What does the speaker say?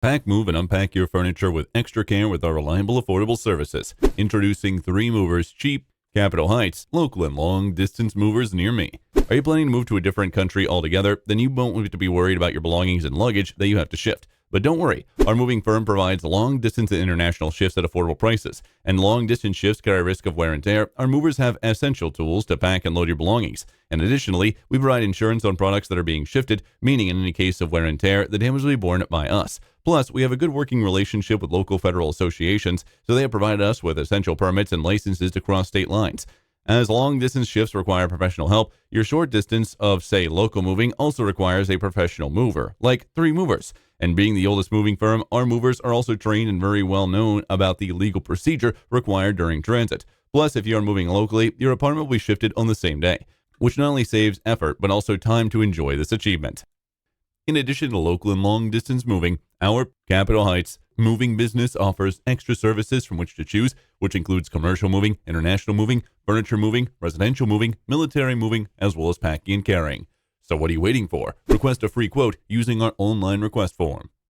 Pack, move, and unpack your furniture with extra care with our reliable, affordable services. Introducing 3 Movers, cheap, Capitol Heights, local and long-distance movers near me. Are you planning to move to a different country altogether? Then you won't have to be worried about your belongings and luggage that you have to shift. But don't worry, our moving firm provides long-distance and international shifts at affordable prices. And long-distance shifts carry a risk of wear and tear. Our movers have essential tools to pack and load your belongings. And additionally, we provide insurance on products that are being shifted, meaning in any case of wear and tear, the damage will be borne by us. Plus, we have a good working relationship with local federal associations, so they have provided us with essential permits and licenses to cross state lines. As long-distance shifts require professional help, your short distance of, say, local moving also requires a professional mover, like 3 Movers. And being the oldest moving firm, our movers are also trained and very well known about the legal procedure required during transit. Plus, if you are moving locally, your apartment will be shifted on the same day, which not only saves effort, but also time to enjoy this achievement. In addition to local and long-distance moving, our Capitol Heights moving business offers extra services from which to choose, which includes commercial moving, international moving, furniture moving, residential moving, military moving, as well as packing and carrying. So what are you waiting for? Request a free quote using our online request form.